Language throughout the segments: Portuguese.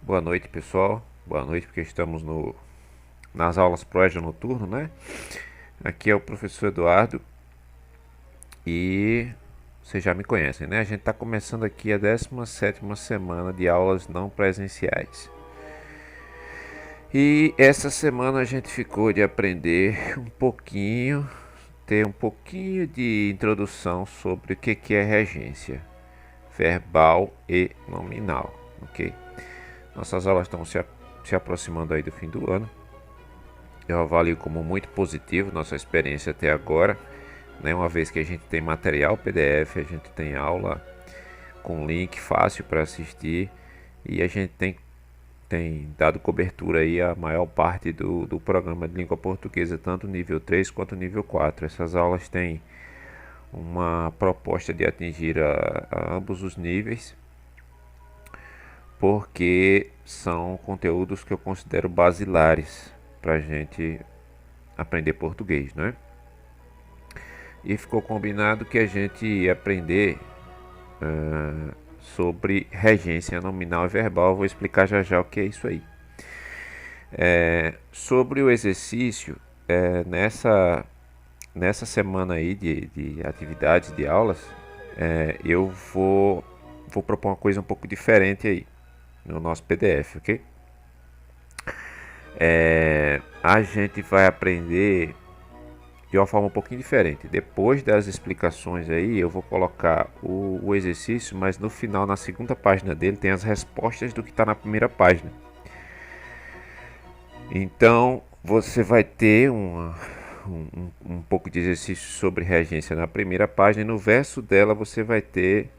Boa noite, pessoal. Boa noite, porque estamos nas aulas Proégio Noturno, né? Aqui é o professor Eduardo e vocês já me conhecem, né? A gente está começando aqui a 17ª semana de aulas não presenciais. E essa semana a gente ficou de aprender um pouquinho, ter um pouquinho de introdução sobre o que é regência verbal e nominal, ok? Nossas aulas estão se aproximando aí do fim do ano. Eu avalio como muito positivo nossa experiência até agora, né? Uma vez que a gente tem material PDF, a gente tem aula com link fácil para assistir e a gente tem dado cobertura aí a maior parte do programa de língua portuguesa, tanto nível 3 quanto nível 4. Essas aulas têm uma proposta de atingir a ambos os níveis, porque são conteúdos que eu considero basilares para a gente aprender português, né? E ficou combinado que a gente ia aprender sobre regência nominal e verbal. Eu vou explicar já já o que é isso aí. Sobre o exercício, nessa semana aí de atividades, de aulas, eu vou propor uma coisa um pouco diferente aí no nosso PDF, ok? A gente vai aprender de uma forma um pouquinho diferente. Depois das explicações aí, eu vou colocar o exercício, mas no final, na segunda página dele, tem as respostas do que está na primeira página. Então, você vai ter um pouco de exercício sobre regência na primeira página, e no verso dela você vai ter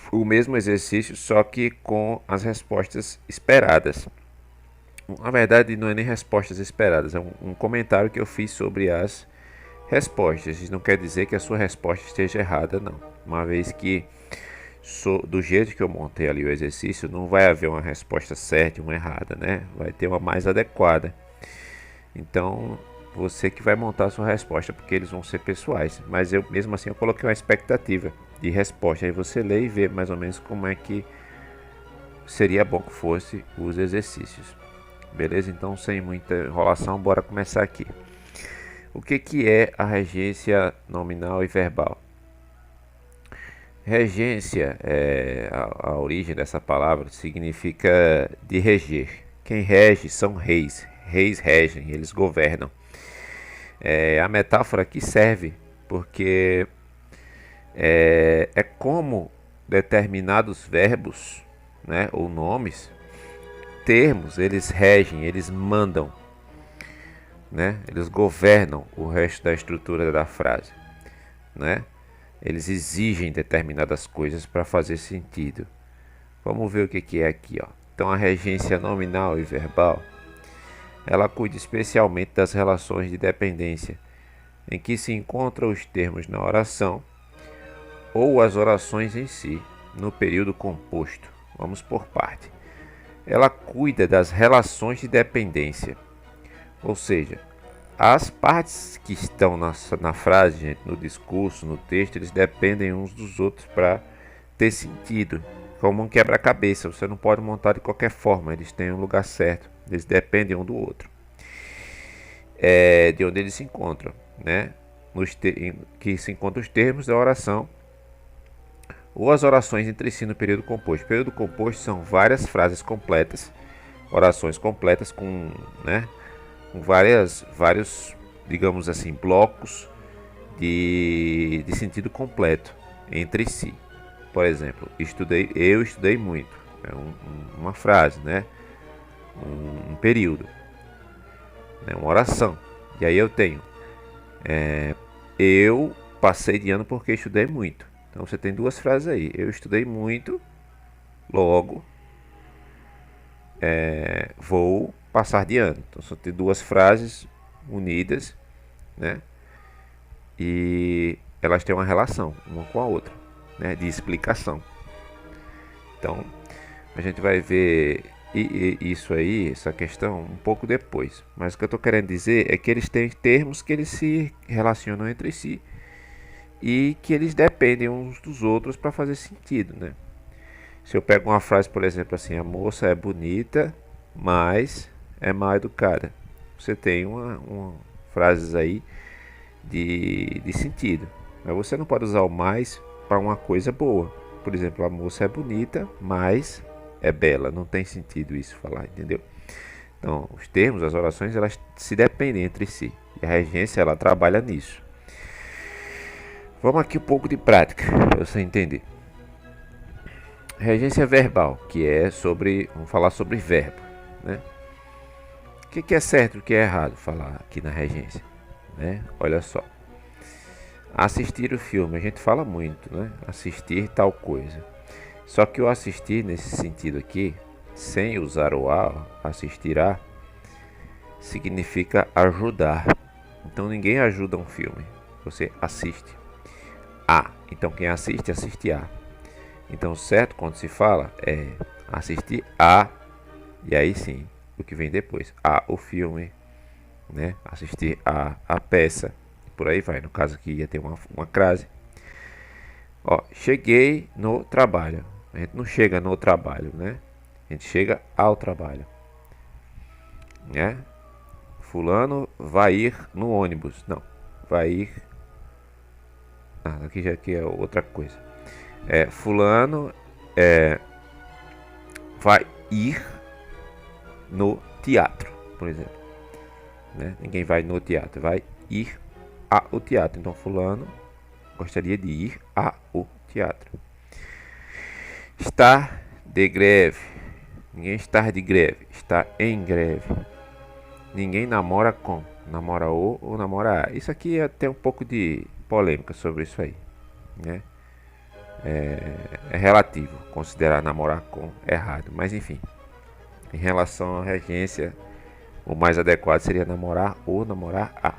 o mesmo exercício, só que com as respostas esperadas. Na verdade, não é nem respostas esperadas, é um comentário que eu fiz sobre as respostas. Isso não quer dizer que a sua resposta esteja errada, não. Uma vez que do jeito que eu montei ali o exercício, não vai haver uma resposta certa e uma errada, né? Vai ter uma mais adequada. Então, você que vai montar a sua resposta, porque eles vão ser pessoais. Mas eu mesmo assim eu coloquei uma expectativa de resposta. Aí você lê e vê mais ou menos como é que seria bom que fosse os exercícios. Beleza? Então, sem muita enrolação, bora começar aqui. O que é a regência nominal e verbal? Regência, a origem dessa palavra significa de reger. Quem rege são reis. Reis regem, eles governam. A metáfora aqui serve porque é como determinados verbos, né, ou nomes, termos, eles regem, eles mandam, né, eles governam o resto da estrutura da frase, né? Eles exigem determinadas coisas para fazer sentido. Vamos ver o que é aqui, ó. Então, a regência nominal e verbal, ela cuida especialmente das relações de dependência, em que se encontram os termos na oração ou as orações em si, no período composto. Vamos por parte. Ela cuida das relações de dependência, ou seja, as partes que estão na frase, gente, no discurso, no texto, eles dependem uns dos outros para ter sentido. Como um quebra-cabeça, você não pode montar de qualquer forma, eles têm um lugar certo, eles dependem um do outro. De onde eles se encontram, né? Que se encontram os termos da oração ou as orações entre si no período composto. O período composto são várias frases completas, orações completas com, né, com vários, digamos assim, blocos de sentido completo entre si. Por exemplo, eu estudei muito, é uma frase, né? Um período, né? Uma oração. E aí eu tenho, eu passei de ano porque estudei muito. Então você tem duas frases aí. Eu estudei muito, logo vou passar de ano. Então só tem duas frases unidas, né? E elas têm uma relação uma com a outra, né? De explicação. Então a gente vai ver isso aí, essa questão, um pouco depois. Mas o que eu estou querendo dizer é que eles têm termos que eles se relacionam entre si e que eles dependem uns dos outros para fazer sentido, né? Se eu pego uma frase, por exemplo, assim, a moça é bonita, mas é mal educada. Você tem uma frases aí de sentido. Mas você não pode usar o mais para uma coisa boa. Por exemplo, a moça é bonita, mas é bela. Não tem sentido isso falar, entendeu? Então, os termos, as orações, elas se dependem entre si. E a regência, ela trabalha nisso. Vamos aqui um pouco de prática, para você entender. Regência verbal, que é sobre, vamos falar sobre verbo, né? O que é certo e o que é errado falar aqui na regência, né? Olha só. Assistir o filme, a gente fala muito, né? Assistir tal coisa. Só que o assistir nesse sentido aqui, sem usar o a, assistir a, significa ajudar. Então ninguém ajuda um filme, você assiste a. Então quem assiste, assiste a. Então certo quando se fala é assistir a, e aí sim, o que vem depois, a o filme, né? Assistir a peça, por aí vai. No caso aqui ia ter uma crase. Ó, cheguei no trabalho. A gente não chega no trabalho, né? A gente chega ao trabalho, né? Fulano vai ir no ônibus. Não, vai ir. Ah, aqui já aqui é outra coisa. Fulano vai ir no teatro, por exemplo, né? Ninguém vai no teatro, vai ir ao teatro. Então fulano gostaria de ir ao teatro. Está de greve. Ninguém está de greve, está em greve. Ninguém namora com, namora o ou namora a. Isso aqui é até um pouco de polêmica sobre isso aí, né? É relativo considerar namorar com errado, mas enfim. Em relação à regência, o mais adequado seria namorar ou namorar a.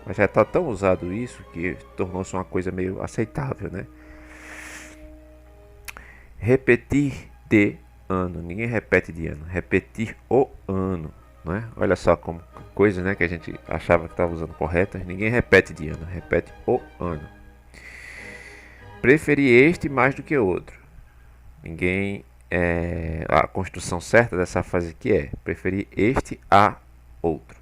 Mas já está tão usado isso que tornou-se uma coisa meio aceitável, né? Repetir de ano. Ninguém repete de ano. Repetir o ano, não é? Olha só como coisa, né, que a gente achava que estava usando correta. Ninguém repete de ano. Repete o ano. Preferir este mais do que outro. Ninguém... a construção certa dessa frase aqui é preferir este a outro.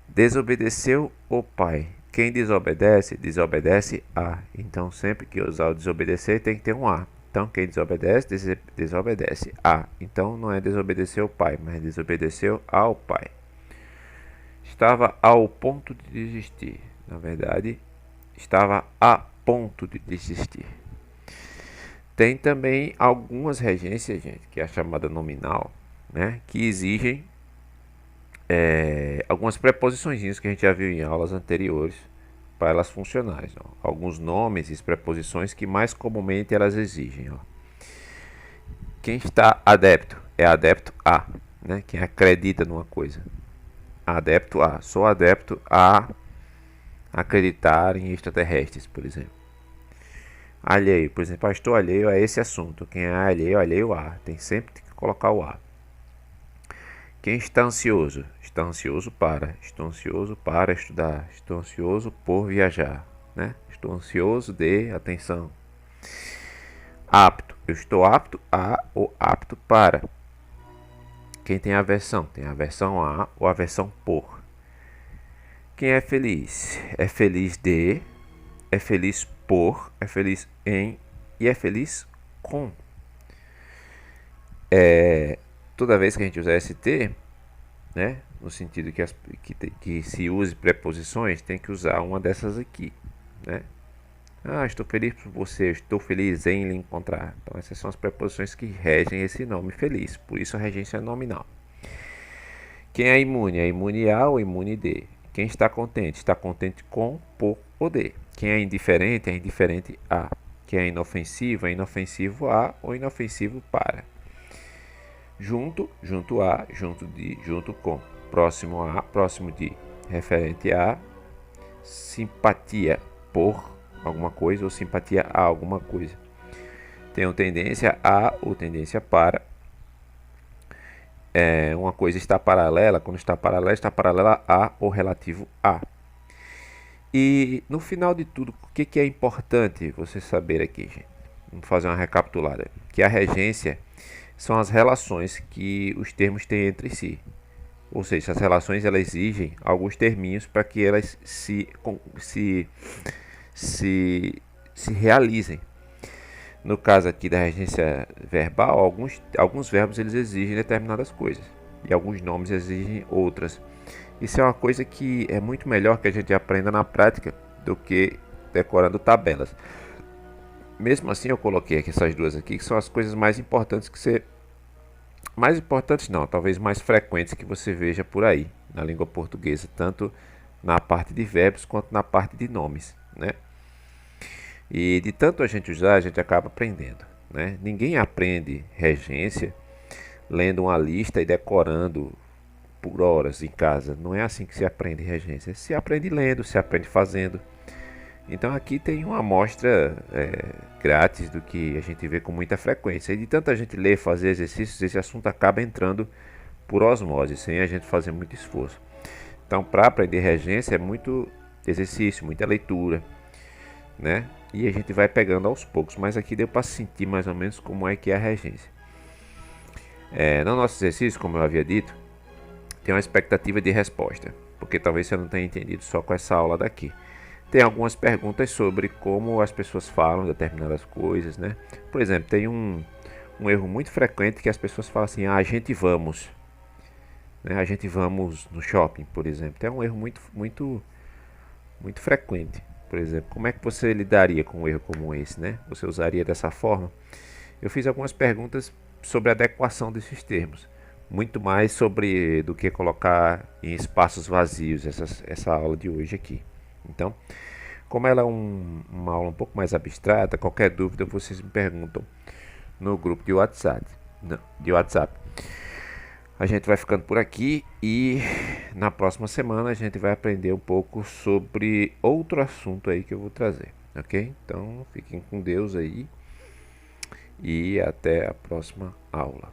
Desobedeceu o pai. Quem desobedece, desobedece a. Então, sempre que usar o desobedecer, tem que ter um a. Então, quem desobedece, desobedece a. Então, não é desobedecer o pai, mas desobedeceu ao pai. Estava ao ponto de desistir. Na verdade, estava a ponto de desistir. Tem também algumas regências, gente, que é a chamada nominal, né, que exigem algumas preposições que a gente já viu em aulas anteriores para elas funcionarem. Ó. Alguns nomes e preposições que mais comumente elas exigem. Ó. Quem está adepto é adepto a, né? Quem acredita numa coisa. Adepto a. Sou adepto a acreditar em extraterrestres, por exemplo. Alheio, por exemplo, estou alheio a esse assunto. Quem é alheio, alheio a. Tem sempre que colocar o a. Quem está ansioso? Está ansioso para. Estou ansioso para estudar. Estou ansioso por viajar. Né? Estou ansioso de atenção. Apto. Eu estou apto a ou apto para. Quem tem aversão? Tem aversão a ou aversão por. Quem é feliz? É feliz de. É feliz por. É feliz em. E é feliz com. Toda vez que a gente usa ST, né, no sentido que se use preposições, tem que usar uma dessas aqui, né? Ah, estou feliz por você, estou feliz em lhe encontrar. Então essas são as preposições que regem esse nome feliz, por isso a regência é nominal. Quem é imune? É imune a ou imune de. Quem está contente? Está contente com, por ou de. Quem é indiferente? É indiferente a. Quem é inofensivo? É inofensivo a ou inofensivo para. Junto, junto a, junto de, junto com. Próximo a, próximo de. Referente a. Simpatia por alguma coisa ou simpatia a alguma coisa. Tenho tendência a ou tendência para. Uma coisa está paralela, quando está paralela a ou relativo a. E no final de tudo, o que é importante você saber aqui, gente? Vamos fazer uma recapitulada. Que a regência são as relações que os termos têm entre si. Ou seja, as relações elas exigem alguns terminhos para que elas se, se realizem. No caso aqui da regência verbal, alguns verbos eles exigem determinadas coisas e alguns nomes exigem outras. Isso é uma coisa que é muito melhor que a gente aprenda na prática do que decorando tabelas. Mesmo assim, eu coloquei aqui essas duas aqui, que são as coisas mais importantes que você... Mais importantes não, talvez mais frequentes que você veja por aí, na língua portuguesa, tanto na parte de verbos quanto na parte de nomes, né? E de tanto a gente usar, a gente acaba aprendendo, né? Ninguém aprende regência lendo uma lista e decorando por horas em casa. Não é assim que se aprende regência. Se aprende lendo, se aprende fazendo. Então aqui tem uma amostra grátis do que a gente vê com muita frequência. E de tanta gente ler, fazer exercícios, esse assunto acaba entrando por osmose, sem a gente fazer muito esforço. Então, para aprender regência é muito exercício, muita leitura, né? E a gente vai pegando aos poucos. Mas aqui deu para sentir mais ou menos como é que é a regência. No nosso exercício, como eu havia dito, tem uma expectativa de resposta, porque talvez você não tenha entendido só com essa aula daqui. Tem algumas perguntas sobre como as pessoas falam determinadas coisas, né? Por exemplo, tem um erro muito frequente que as pessoas falam assim: a gente vamos, né? A gente vamos no shopping, por exemplo. É um erro muito frequente. Por exemplo, como é que você lidaria com um erro como esse, né? Você usaria dessa forma? Eu fiz algumas perguntas sobre a adequação desses termos, muito mais sobre do que colocar em espaços vazios essa aula de hoje aqui. Então, como ela é uma aula um pouco mais abstrata, qualquer dúvida vocês me perguntam no grupo de WhatsApp. A gente vai ficando por aqui e na próxima semana a gente vai aprender um pouco sobre outro assunto aí que eu vou trazer, ok? Então, fiquem com Deus aí e até a próxima aula.